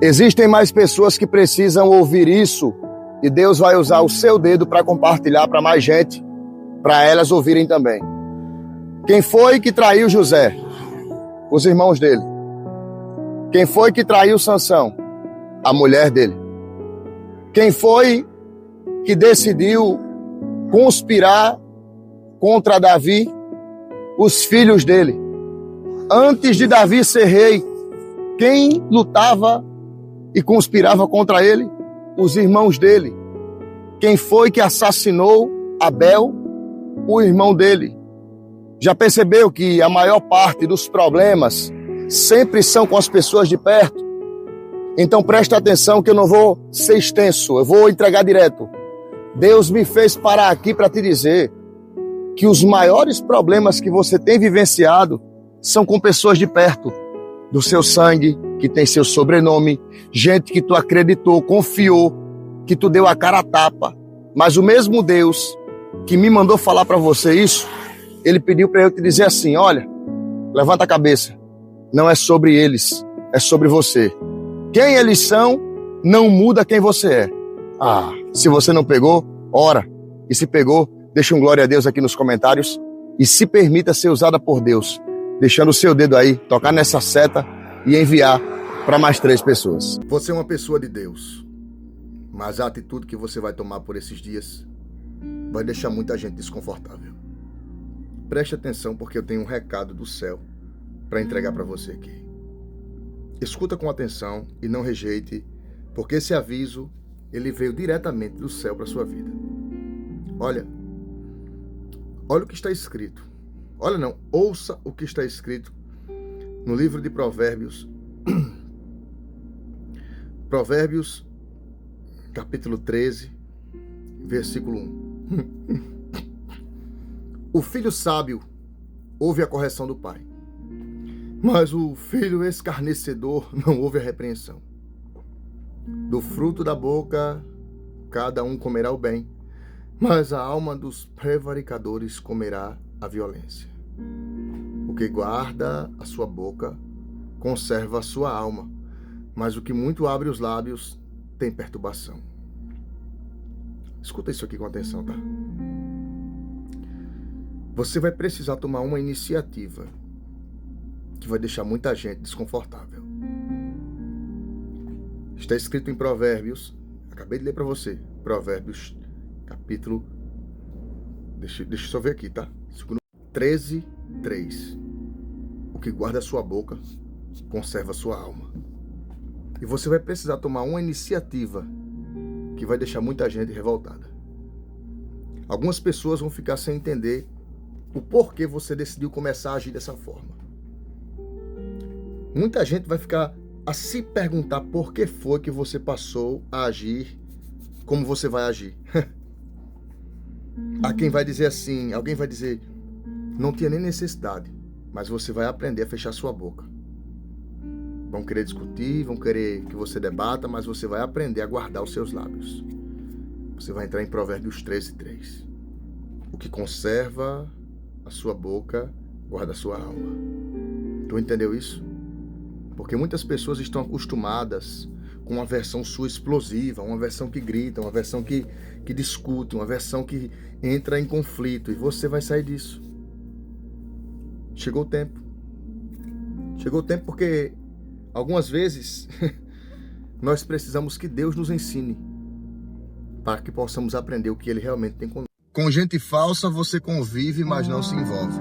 Existem mais pessoas que precisam ouvir isso e Deus vai usar o seu dedo para compartilhar para mais gente, para elas ouvirem também. Quem foi que traiu José? Os irmãos dele. Quem foi que traiu Sansão? A mulher dele. Quem foi que decidiu conspirar contra Davi? Os filhos dele. Antes de Davi ser rei, quem lutava e conspirava contra ele? Os irmãos dele. Quem foi que assassinou Abel? O irmão dele. Já percebeu que a maior parte dos problemas sempre são com as pessoas de perto? Então presta atenção que eu não vou ser extenso, eu vou entregar direto. Deus me fez parar aqui para te dizer que os maiores problemas que você tem vivenciado são com pessoas de perto, do seu sangue, que tem seu sobrenome, gente que tu acreditou, confiou, que tu deu a cara a tapa. Mas o mesmo Deus que me mandou falar para você isso, ele pediu para eu te dizer assim, olha, levanta a cabeça, não é sobre eles, é sobre você. Quem eles são não muda quem você é. Se você não pegou, ora. E se pegou, deixa um glória a Deus aqui nos comentários e se permita ser usada por Deus, deixando o seu dedo aí, tocar nessa seta e enviar para mais 3 pessoas. Você é uma pessoa de Deus, mas a atitude que você vai tomar por esses dias vai deixar muita gente desconfortável. Preste atenção porque eu tenho um recado do céu para entregar para você aqui. Escuta com atenção e não rejeite, porque esse aviso ele veio diretamente do céu para a sua vida. Olha o que está escrito. Olha não, ouça o que está escrito no livro de Provérbios. Provérbios, capítulo 13, versículo 1. O filho sábio ouve a correção do pai, mas o filho escarnecedor não ouve a repreensão. Do fruto da boca cada um comerá o bem, mas a alma dos prevaricadores comerá a violência. O que guarda a sua boca conserva a sua alma, mas o que muito abre os lábios tem perturbação. Escuta isso aqui com atenção, tá? Você vai precisar tomar uma iniciativa que vai deixar muita gente desconfortável. Está escrito em Provérbios, acabei de ler para você, Provérbios, capítulo, deixa eu só ver aqui, tá? 13, 3. O que guarda a sua boca conserva a sua alma. E você vai precisar tomar uma iniciativa que vai deixar muita gente revoltada. Algumas pessoas vão ficar sem entender o porquê você decidiu começar a agir dessa forma. Muita gente vai ficar a se perguntar por que foi que você passou a agir como você vai agir. Há quem vai dizer assim, alguém vai dizer, não tinha nem necessidade, mas você vai aprender a fechar sua boca. Vão querer discutir, vão querer que você debata, mas você vai aprender a guardar os seus lábios. Você vai entrar em Provérbios 13, 3. O que conserva a sua boca, guarda a sua alma. Tu entendeu isso? Porque muitas pessoas estão acostumadas com uma versão sua explosiva, uma versão que grita, uma versão que discute, uma versão que entra em conflito. E você vai sair disso. Chegou o tempo. Chegou o tempo porque algumas vezes nós precisamos que Deus nos ensine para que possamos aprender o que Ele realmente tem conosco. Com gente falsa você convive, mas não se envolve.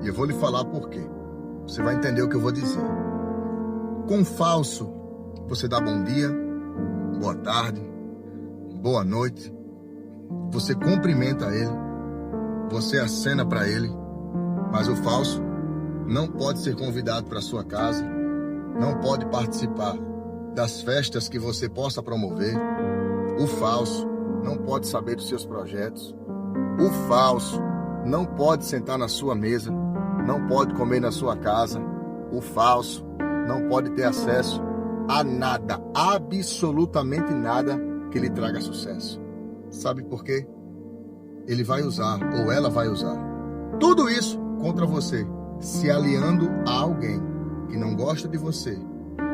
E eu vou lhe falar por quê. Você vai entender o que eu vou dizer. Com falso, você dá bom dia, boa tarde, boa noite. Você cumprimenta ele, você acena para ele. Mas o falso não pode ser convidado para sua casa, não pode participar das festas que você possa promover. O falso não pode saber dos seus projetos. O falso não pode sentar na sua mesa, não pode comer na sua casa. O falso não pode ter acesso a nada, absolutamente nada que lhe traga sucesso. Sabe por quê? Ele vai usar, ou ela vai usar, tudo isso contra você, se aliando a alguém que não gosta de você,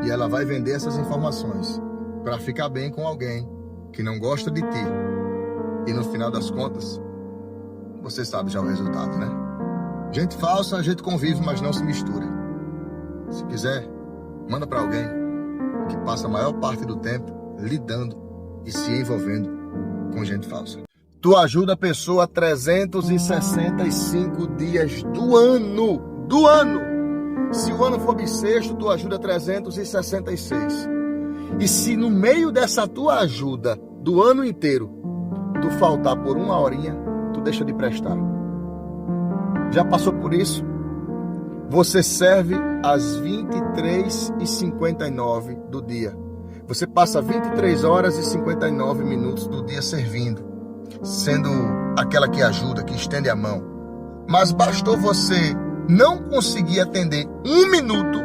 e ela vai vender essas informações para ficar bem com alguém que não gosta de ti. E no final das contas, você sabe já o resultado, né? Gente falsa, a gente convive, mas não se mistura. Se quiser, manda para alguém que passa a maior parte do tempo lidando e se envolvendo com gente falsa. Tu ajuda a pessoa 365 dias do ano. Do ano! Se o ano for bissexto, tu ajuda 366. E se no meio dessa tua ajuda do ano inteiro, tu faltar por uma horinha, tu deixa de prestar. Já passou por isso? Você serve às 23h59 do dia. Você passa 23 horas e 59 minutos do dia servindo, sendo aquela que ajuda, que estende a mão. Mas bastou você não conseguir atender um minuto,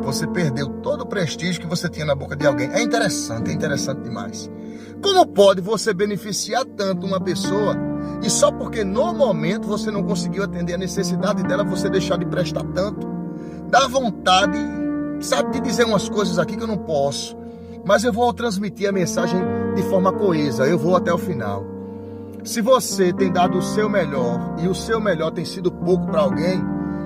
você perdeu todo o prestígio que você tinha na boca de alguém. É interessante demais. Como pode você beneficiar tanto uma pessoa e só porque no momento você não conseguiu atender a necessidade dela, você deixar de prestar tanto? Dá vontade, sabe, de dizer umas coisas aqui que eu não posso, mas eu vou transmitir a mensagem de forma coesa, eu vou até o final. Se você tem dado o seu melhor e o seu melhor tem sido pouco para alguém,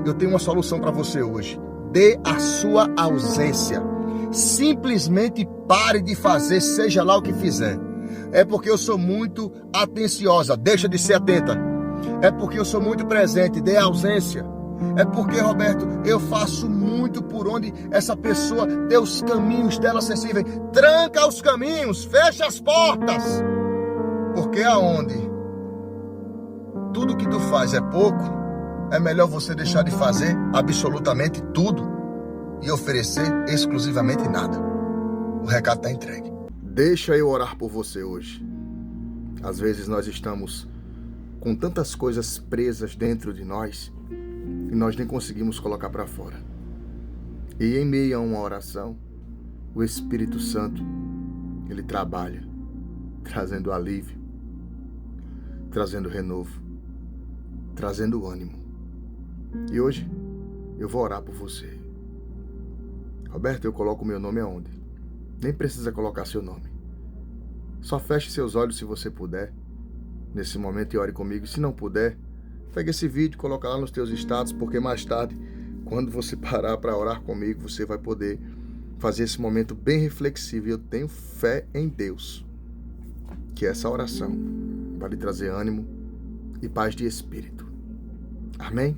eu tenho uma solução para você hoje. Dê a sua ausência. Simplesmente pare de fazer, seja lá o que fizer. É porque eu sou muito atenciosa, deixa de ser atenta. É porque eu sou muito presente, dê a ausência. É porque, Roberto, eu faço muito por onde essa pessoa tem os caminhos dela sensíveis. Tranca os caminhos, fecha as portas. Porque aonde tudo que tu faz é pouco, é melhor você deixar de fazer absolutamente tudo e oferecer exclusivamente nada. O recado está entregue. Deixa eu orar por você hoje. Às vezes nós estamos com tantas coisas presas dentro de nós e nós nem conseguimos colocar para fora. E em meio a uma oração, o Espírito Santo, ele trabalha, trazendo alívio, trazendo renovo, trazendo ânimo. E hoje eu vou orar por você. Roberto, eu coloco o meu nome aonde? Nem precisa colocar seu nome. Só feche seus olhos se você puder, nesse momento, e ore comigo. Se não puder, pega esse vídeo e coloca lá nos teus status, porque mais tarde, quando você parar para orar comigo, você vai poder fazer esse momento bem reflexivo. E eu tenho fé em Deus que essa oração vai lhe trazer ânimo e paz de espírito. Amém?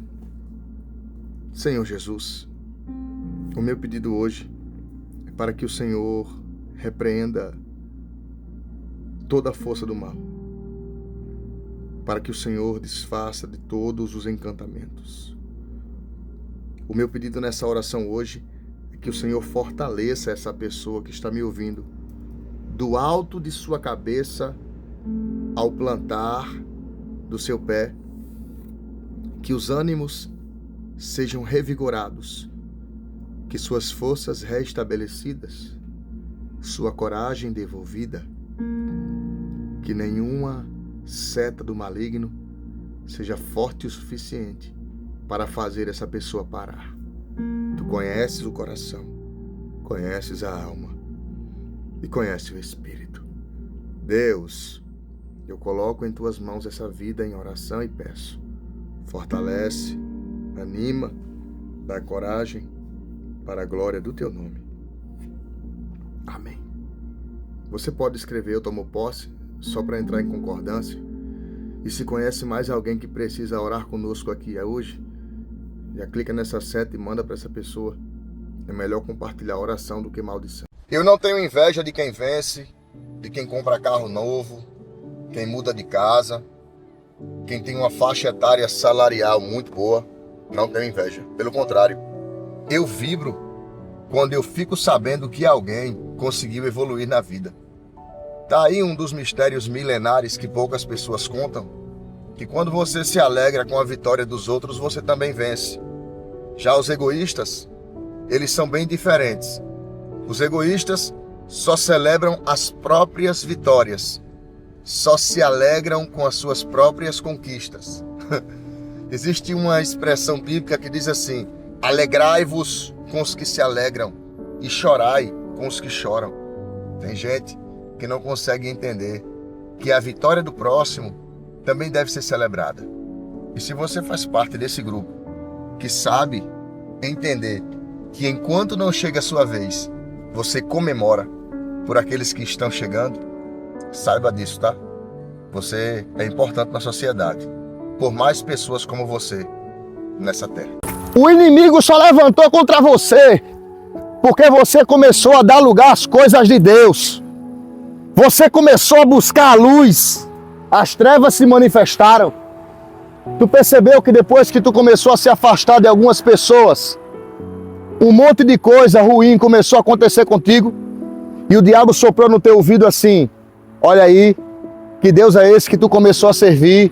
Senhor Jesus, o meu pedido hoje é para que o Senhor repreenda toda a força do mal, para que o Senhor desfaça de todos os encantamentos. O meu pedido nessa oração hoje é que o Senhor fortaleça essa pessoa que está me ouvindo, do alto de sua cabeça ao plantar do seu pé, que os ânimos sejam revigorados, que suas forças restabelecidas, sua coragem devolvida, que nenhuma seta do maligno seja forte o suficiente para fazer essa pessoa parar. Tu conheces o coração, conheces a alma e conheces o espírito. Deus, eu coloco em tuas mãos essa vida em oração e peço, fortalece, anima, dá coragem para a glória do teu nome. Amém. Você pode escrever "eu tomo posse" só para entrar em concordância. E se conhece mais alguém que precisa orar conosco aqui hoje, já clica nessa seta e manda para essa pessoa. É melhor compartilhar oração do que maldição. Eu não tenho inveja de quem vence, de quem compra carro novo, quem muda de casa, quem tem uma faixa etária salarial muito boa. Não tenho inveja. Pelo contrário, eu vibro quando eu fico sabendo que alguém conseguiu evoluir na vida. Tá aí um dos mistérios milenares que poucas pessoas contam, que quando você se alegra com a vitória dos outros, você também vence. Já os egoístas, eles são bem diferentes. Os egoístas só celebram as próprias vitórias, só se alegram com as suas próprias conquistas. Existe uma expressão bíblica que diz assim: alegrai-vos com os que se alegram, e chorai com os que choram. Tem gente que não consegue entender que a vitória do próximo também deve ser celebrada. E se você faz parte desse grupo que sabe entender que enquanto não chega a sua vez, você comemora por aqueles que estão chegando, saiba disso, tá? Você é importante na sociedade, por mais pessoas como você nessa terra. O inimigo só levantou contra você porque você começou a dar lugar às coisas de Deus. Você começou a buscar a luz. As trevas se manifestaram. Tu percebeu que depois que tu começou a se afastar de algumas pessoas, um monte de coisa ruim começou a acontecer contigo? E o diabo soprou no teu ouvido assim: olha aí, que Deus é esse que tu começou a servir,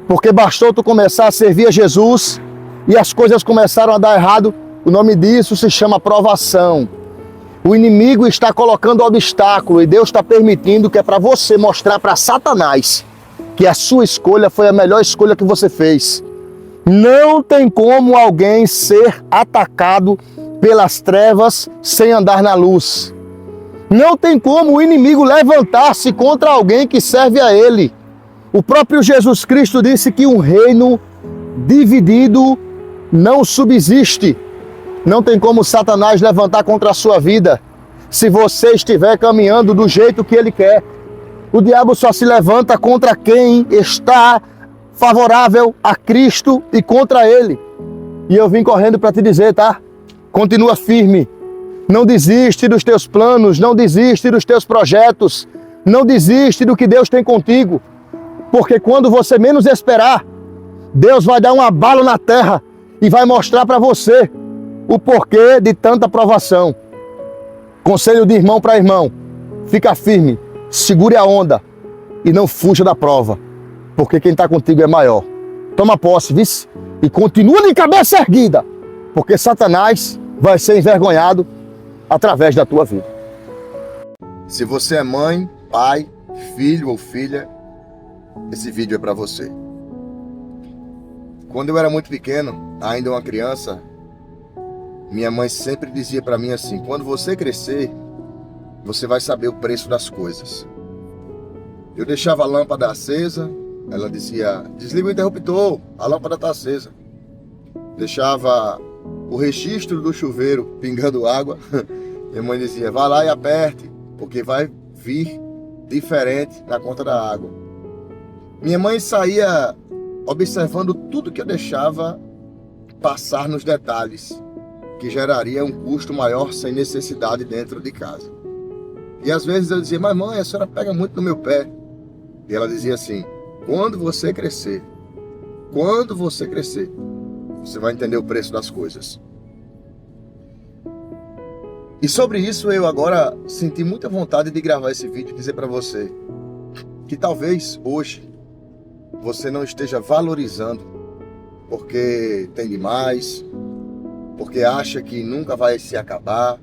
porque bastou tu começar a servir a Jesus e as coisas começaram a dar errado. O nome disso se chama provação. O inimigo está colocando obstáculo e Deus está permitindo, que é para você mostrar para Satanás que a sua escolha foi a melhor escolha que você fez. Não tem como alguém ser atacado pelas trevas sem andar na luz. Não tem como o inimigo levantar-se contra alguém que serve a ele. O próprio Jesus Cristo disse que um reino dividido não subsiste. Não tem como Satanás levantar contra a sua vida se você estiver caminhando do jeito que ele quer. O diabo só se levanta contra quem está favorável a Cristo e contra ele. E eu vim correndo para te dizer, tá? Continua firme. Não desiste dos teus planos, não desiste dos teus projetos, não desiste do que Deus tem contigo. Porque quando você menos esperar, Deus vai dar um abalo na terra e vai mostrar para você o porquê de tanta provação. Conselho de irmão para irmão: fica firme, segure a onda e não fuja da prova, porque quem está contigo é maior. Toma posse, vice, e continua de cabeça erguida, porque Satanás vai ser envergonhado através da tua vida. Se você é mãe, pai, filho ou filha, esse vídeo é para você. Quando eu era muito pequeno, ainda uma criança, minha mãe sempre dizia para mim assim: quando você crescer, você vai saber o preço das coisas. Eu deixava a lâmpada acesa, ela dizia: desliga o interruptor, a lâmpada está acesa. Deixava o registro do chuveiro pingando água, minha mãe dizia: vá lá e aperte, porque vai vir diferente na conta da água. Minha mãe saía observando tudo que eu deixava passar nos detalhes, que geraria um custo maior sem necessidade dentro de casa. E às vezes eu dizia: mas mãe, a senhora pega muito no meu pé. E ela dizia assim: quando você crescer, você vai entender o preço das coisas. E sobre isso eu agora senti muita vontade de gravar esse vídeo e dizer para você que talvez hoje você não esteja valorizando porque tem demais, porque acha que nunca vai se acabar.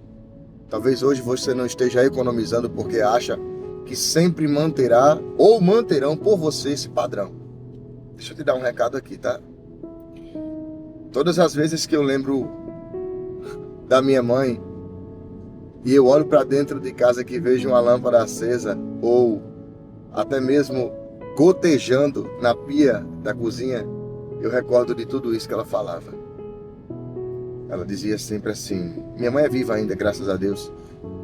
Talvez hoje você não esteja economizando porque acha que sempre manterá ou manterão por você esse padrão. Deixa eu te dar um recado aqui, tá? Todas as vezes que eu lembro da minha mãe e eu olho para dentro de casa que vejo uma lâmpada acesa ou até mesmo gotejando na pia da cozinha, eu recordo de tudo isso que ela falava. Ela dizia sempre assim: minha mãe é viva ainda, graças a Deus.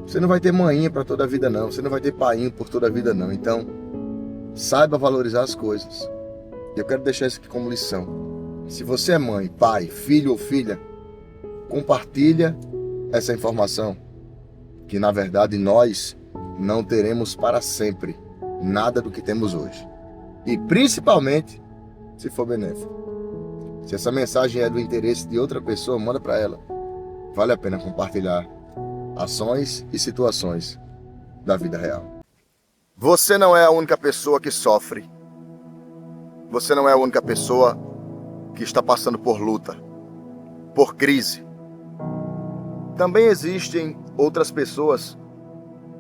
Você não vai ter manhinha para toda a vida não, você não vai ter painho por toda a vida não. Então, saiba valorizar as coisas. Eu quero deixar isso aqui como lição. Se você é mãe, pai, filho ou filha, compartilha essa informação, que na verdade nós não teremos para sempre nada do que temos hoje. E principalmente se for benéfico. Se essa mensagem é do interesse de outra pessoa, manda para ela. Vale a pena compartilhar ações e situações da vida real. Você não é a única pessoa que sofre. Você não é a única pessoa que está passando por luta, por crise. Também existem outras pessoas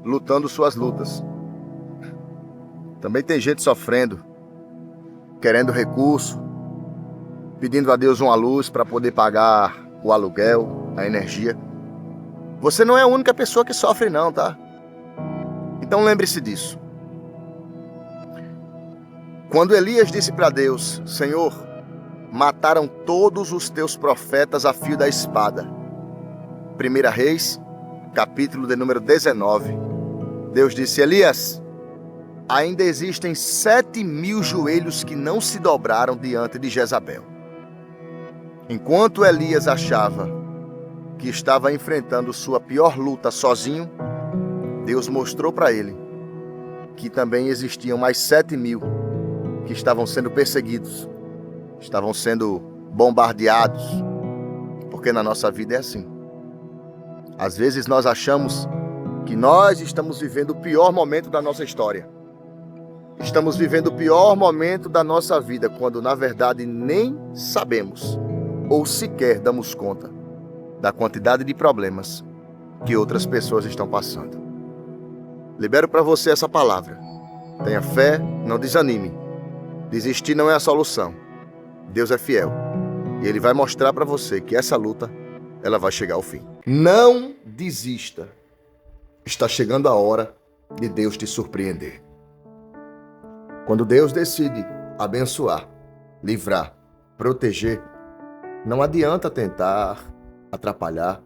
lutando suas lutas. Também tem gente sofrendo, querendo recurso, pedindo a Deus uma luz para poder pagar o aluguel, a energia. Você não é a única pessoa que sofre não, tá? Então lembre-se disso. Quando Elias disse para Deus, Senhor, mataram todos os teus profetas a fio da espada. 1 Reis, capítulo de número 19. Deus disse, Elias, ainda existem 7.000 joelhos que não se dobraram diante de Jezabel. Enquanto Elias achava que estava enfrentando sua pior luta sozinho, Deus mostrou para ele que também existiam mais 7.000 que estavam sendo perseguidos, estavam sendo bombardeados, porque na nossa vida é assim. Às vezes nós achamos que nós estamos vivendo o pior momento da nossa história. Estamos vivendo o pior momento da nossa vida, quando na verdade nem sabemos ou sequer damos conta da quantidade de problemas que outras pessoas estão passando. Libero para você essa palavra. Tenha fé, não desanime. Desistir não é a solução. Deus é fiel e Ele vai mostrar para você que essa luta, ela vai chegar ao fim. Não desista. Está chegando a hora de Deus te surpreender. Quando Deus decide abençoar, livrar, proteger, não adianta tentar atrapalhar,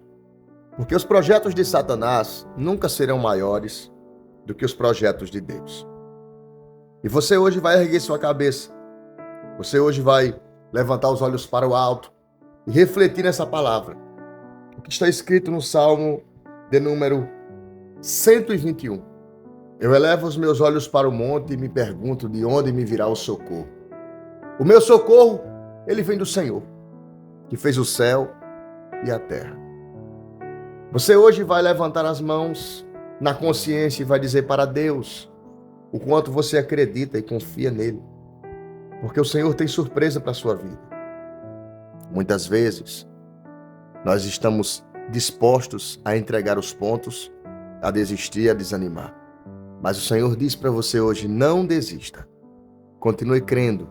porque os projetos de Satanás nunca serão maiores do que os projetos de Deus. E você hoje vai erguer sua cabeça, você hoje vai levantar os olhos para o alto e refletir nessa palavra, o que está escrito no Salmo de número 121. Eu elevo os meus olhos para o monte e me pergunto de onde me virá o socorro. O meu socorro, ele vem do Senhor, que fez o céu e a terra. Você hoje vai levantar as mãos na consciência e vai dizer para Deus o quanto você acredita e confia nele, porque o Senhor tem surpresa para a sua vida. Muitas vezes, nós estamos dispostos a entregar os pontos, a desistir, a desanimar. Mas o Senhor diz para você hoje, não desista. Continue crendo,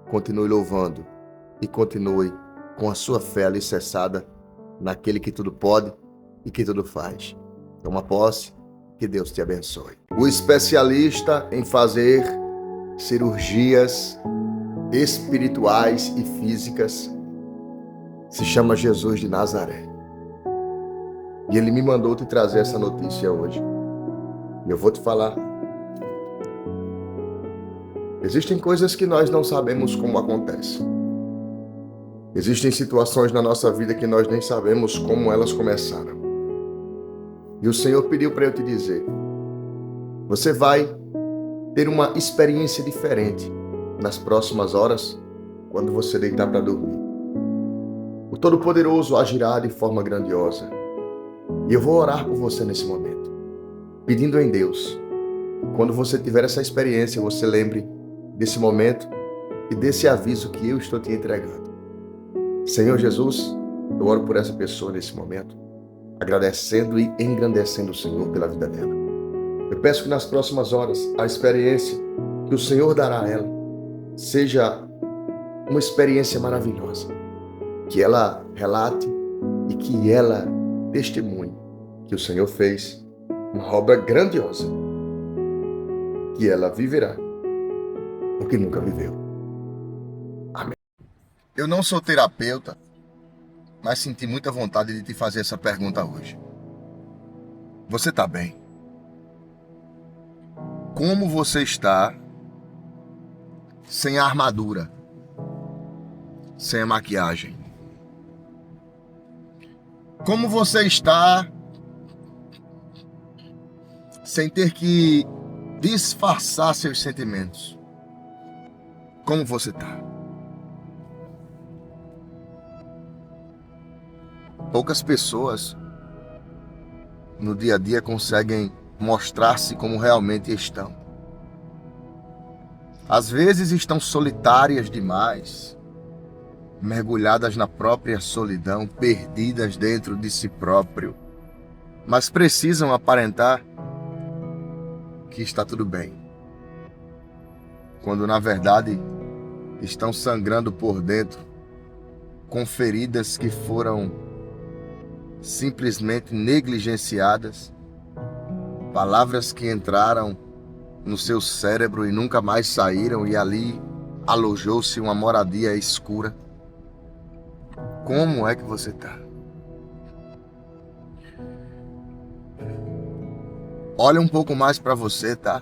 continue louvando e continue com a sua fé alicerçada naquele que tudo pode e que tudo faz. Toma posse, que Deus te abençoe. O especialista em fazer cirurgias espirituais e físicas se chama Jesus de Nazaré. E ele me mandou te trazer essa notícia hoje. E eu vou te falar. Existem coisas que nós não sabemos como acontecem. Existem situações na nossa vida que nós nem sabemos como elas começaram. E o Senhor pediu para eu te dizer, você vai ter uma experiência diferente nas próximas horas, quando você deitar para dormir. O Todo-Poderoso agirá de forma grandiosa. E eu vou orar por você nesse momento, pedindo em Deus, quando você tiver essa experiência, você lembre desse momento e desse aviso que eu estou te entregando. Senhor Jesus, eu oro por essa pessoa nesse momento, agradecendo e engrandecendo o Senhor pela vida dela. Eu peço que nas próximas horas a experiência que o Senhor dará a ela seja uma experiência maravilhosa, que ela relate e que ela testemunhe que o Senhor fez uma obra grandiosa, que ela viverá o que nunca viveu. Amém. Eu não sou terapeuta, mas senti muita vontade de te fazer essa pergunta hoje. Você está bem? Como você está sem a armadura, sem a maquiagem? Como você está sem ter que disfarçar seus sentimentos? Como você está? Poucas pessoas no dia a dia conseguem mostrar-se como realmente estão. Às vezes estão solitárias demais, mergulhadas na própria solidão, perdidas dentro de si próprio, mas precisam aparentar que está tudo bem, quando na verdade estão sangrando por dentro, com feridas que foram simplesmente negligenciadas, palavras que entraram no seu cérebro e nunca mais saíram, e ali alojou-se uma moradia escura. Como é que você está? Olha um pouco mais para você, tá?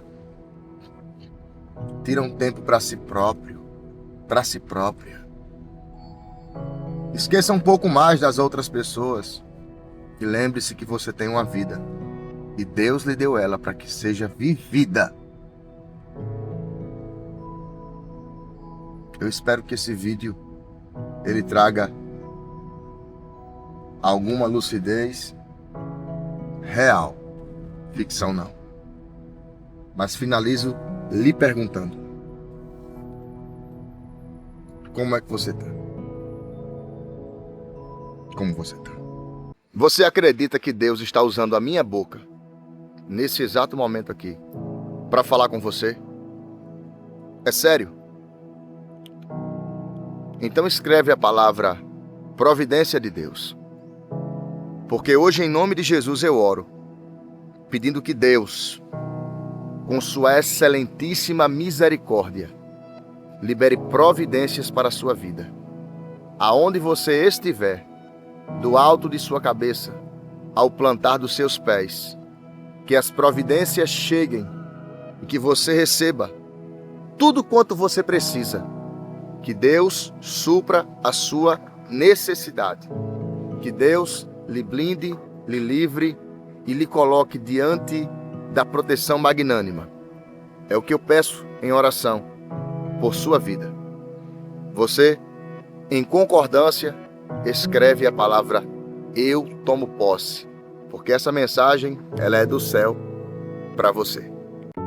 Tira um tempo para si próprio, para si própria. Esqueça um pouco mais das outras pessoas e lembre-se que você tem uma vida e Deus lhe deu ela para que seja vivida. Eu espero que esse vídeo ele traga alguma lucidez real, ficção não. Mas finalizo lhe perguntando: como é que você está? Como você está? Você acredita que Deus está usando a minha boca, nesse exato momento aqui, para falar com você? É sério? Então escreve a palavra providência de Deus. Porque hoje, em nome de Jesus, eu oro, pedindo que Deus, com sua excelentíssima misericórdia, libere providências para a sua vida. Aonde você estiver, do alto de sua cabeça ao plantar dos seus pés, que as providências cheguem e que você receba tudo quanto você precisa. Que Deus supra a sua necessidade. Que Deus lhe blinde, lhe livre e lhe coloque diante da proteção magnânima. É o que eu peço em oração por sua vida. Você, em concordância, escreve a palavra eu tomo posse, porque essa mensagem ela é do céu para você.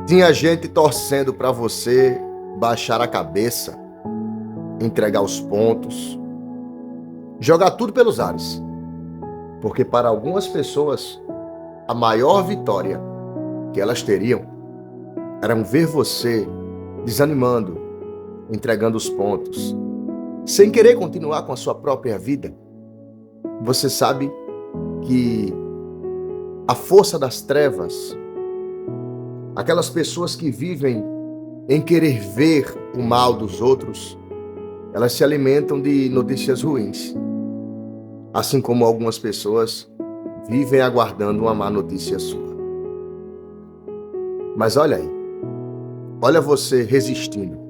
Tinha gente torcendo para você baixar a cabeça, entregar os pontos, jogar tudo pelos ares. Porque para algumas pessoas, a maior vitória que elas teriam era ver você desanimando, entregando os pontos, sem querer continuar com a sua própria vida. Você sabe que a força das trevas, aquelas pessoas que vivem em querer ver o mal dos outros, elas se alimentam de notícias ruins. Assim como algumas pessoas vivem aguardando uma má notícia sua. Mas olha aí, olha você resistindo.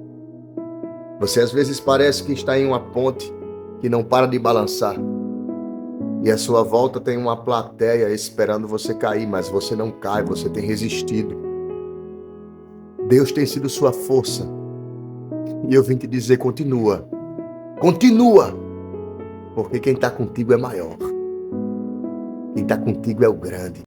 Você às vezes parece que está em uma ponte que não para de balançar. E à sua volta tem uma plateia esperando você cair, mas você não cai, você tem resistido. Deus tem sido sua força. E eu vim te dizer, continua. Continua. Porque quem está contigo é maior. Quem está contigo é o grande.